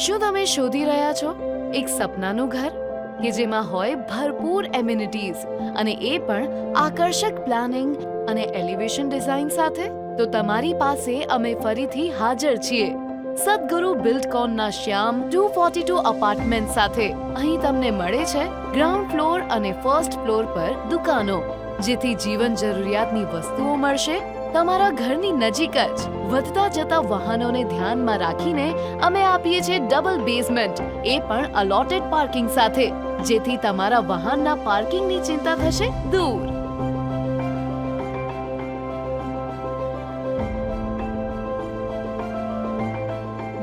શું તમે શોધી રહ્યા છો એક સપનાનું ઘર કે જેમાં હોય ભરપૂર એમ્યુનિટીઝ અને એ પણ આકર્ષક પ્લાનિંગ અને એલિવેશન ડિઝાઇન સાથે? તો તમારી પાસે અમે ફરીથી હાજર છીએ સદગુરુ બિલ્ડકોનના શ્યામ 242 અપાર્ટમેન્ટ સાથે. અહીં તમને મળે છે ગ્રાઉન્ડ ફ્લોર અને ફર્સ્ટ ફ્લોર પર દુકાનો, જેથી જીવન જરૂરિયાતની વસ્તુઓ મળશે તમારા ઘરની નજીક જ. વધતા જતા વાહનોને ધ્યાનમાં રાખીને અમે આપીએ છીએ ડબલ બેઝમેન્ટ, એ પણ અલોટેડ પાર્કિંગ સાથે, જેથી તમારા વાહનના પાર્કિંગની ચિંતા થશે દૂર.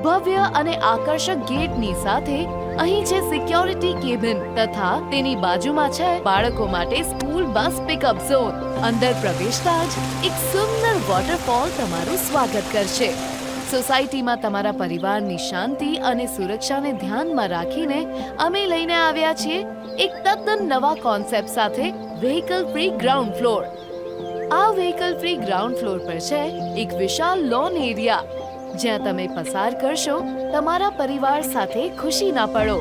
ભવ્ય અને આકર્ષક ગેટની સાથે અહીં છે સિક્યોરિટી કેબિન તથા તેની બાજુમાં છે બાળકો માટે સ્કૂલ બસ પિકઅપ ઝોન. અંદર પ્રવેશતા જ એક સુંદર વોટરફોલ તમારું સ્વાગત કરશે. સોસાયટીમાં તમારા પરિવારની શાંતિ અને સુરક્ષાને ધ્યાનમાં રાખીને અમે લઈને આવ્યા છીએ એક તદ્દન નવા કોન્સેપ્ટ સાથે વ્હીકલ ફ્રી ગ્રાઉન્ડ ફ્લોર. આ વ્હીકલ ફ્રી ગ્રાઉન્ડ ફ્લોર પર છે એક વિશાળ લોન એરિયા, જ્યાં તમે પસાર કરશો તમારા પરિવાર સાથે ખુશીના પળો.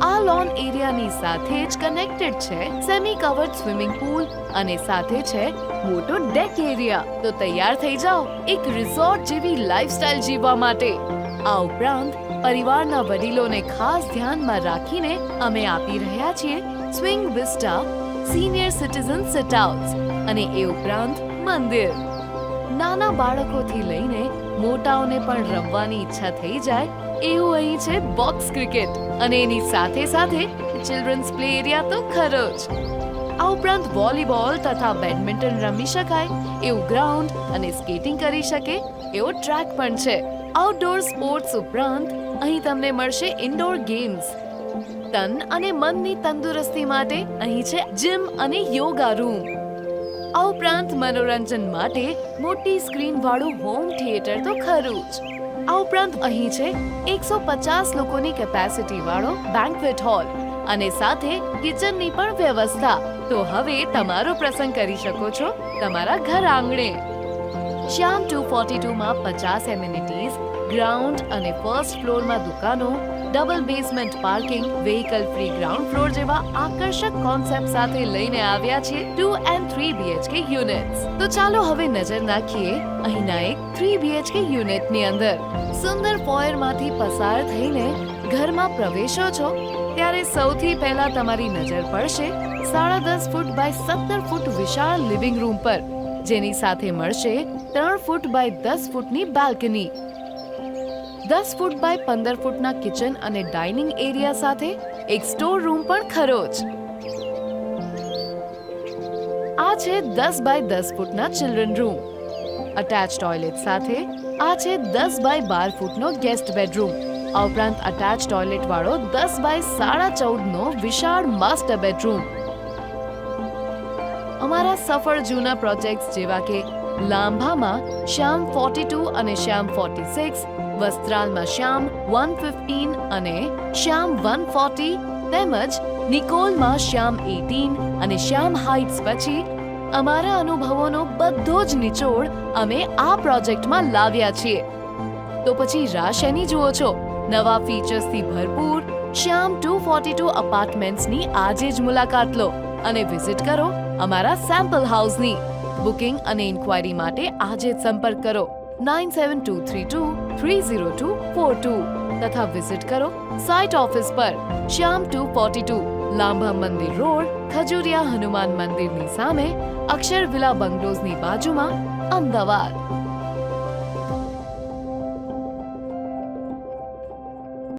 આ લોન એરિયાની સાથે જ કનેક્ટેડ છે સેમી કવર્ડ સ્વિમિંગ પૂલ અને સાથે છે મોટો ડેક એરિયા. તો તૈયાર થઈ જાઓ એક રિસોર્ટ જેવી લાઈફસ્ટાઈલ જીવવા માટે. આ ઉપરાંત પરિવારના વડીલોને ખાસ ધ્યાનમાં રાખીને અમે આપી રહ્યા છીએ swing vista, senior citizen sit outs અને એ ઉપરાંત મંદિર. નાના બાળકોથી લઈને મોટાઓને પણ રમવાની ઈચ્છા થઈ જાય એવું અહીં છે બોક્સ ક્રિકેટ અને એની સાથે સાથે ચિલ્ડ્રન્સ પ્લે એરિયા તો ખરો જ. આ ઉપરાંત વોલીબોલ તથા બેડમિન્ટન રમી શકાય એવું ગ્રાઉન્ડ અને સ્કેટિંગ કરી શકે એવો ટ્રેક પણ છે. આઉટડોર સ્પોર્ટ્સ ઉપરાંત અહીં તમને મળશે ઇન્ડોર ગેમ્સ. તન અને મનની તંદુરસ્તી માટે અહીં છે જીમ અને યોગા રૂમ. આ ઉપરાંત મનોરંજન માટે મોટી સ્ક્રીન વાળું હોમ થિયેટર તો ખરું જ. આ ઉપરાંત અહીં છે 150 લોકોની કેપેસિટી વાળો બેન્ક્વેટ હોલ અને સાથે કિચનની પણ વ્યવસ્થા. તો હવે તમારો પ્રસંગ કરી શકો છો તમારા ઘર આંગણે. શ્યામ 242 માં 50 એમ્યુનિટીઝ, ગ્રાઉન્ડ અને ફર્સ્ટ ફ્લોરમાં દુકાનો, double basement parking, vehicle free ground floor જેવા આકર્ષક કોન્સેપ્ટ સાથે લઈને આવ્યા છીએ 2 and 3 BHK યુનિટ્સ. તો ચાલો હવે નજર નાખીએ અહીંના એક 3 BHK યુનિટની અંદર. સુંદર ફોયરમાંથી પસાર થઈને ઘરમાં પ્રવેશો છો ત્યારે સૌથી પહેલા તમારી નજર પડશે 10.5 ફૂટ બાય 17 ફૂટ વિશાળ લિવિંગ રૂમ પર, જેની સાથે મળશે 3 ફૂટ બાય 10 ફૂટની બાલ્કની, 10 ફૂટ બાય 15 ફૂટના કિચન અને ડાઇનિંગ એરિયા સાથે એક સ્ટોર રૂમ પણ ખરો જ. આ છે 10 બાય 10 ફૂટના ચિલ્ડ્રન રૂમ, અટેચ ટોયલેટ સાથે. આ છે 10 બાય 12 ફૂટનો ગેસ્ટ બેડરૂમ. આ ઉપરાંત અટેચ ટોયલેટ વાળો 10 બાય 14.5 નો વિશાળ માસ્ટર બેડરૂમ. અમારા સફળ જૂના પ્રોજેક્ટ્સ જેવા કે લાંભામાં શ્યામ 42 અને શ્યામ 46, વસ્ત્રાલમાં શ્યામ 115 અને શ્યામ 140, તેમજ નિકોલમાં શ્યામ 18 અને શ્યામ હાઇટ્સ પછી અમારા અનુભવોનો બધો જ નિચોડ અમે આ પ્રોજેક્ટમાં લાવ્યા છીએ. તો પછી રાહ શેની જુઓ છો? નવા ફીચર્સથી ભરપૂર શ્યામ 242 અપાર્ટમેન્ટ્સની આજે જ મુલાકાત લો અને વિઝિટ કરો અમારા સેમ્પલ હાઉસની. બુકિંગ અને ઇન્ક્વાયરી માટે આજે જ સંપર્ક કરો 9723230242 તથા વિઝિટ કરો સાઇટ ઓફિસ પર શ્યામ 242, લાંભા મંદિર રોડ, ખજુરિયા હનુમાન મંદિરની સામે, અક્ષર વિલા બંગલોઝની બાજુમાં, અમદાવાદ.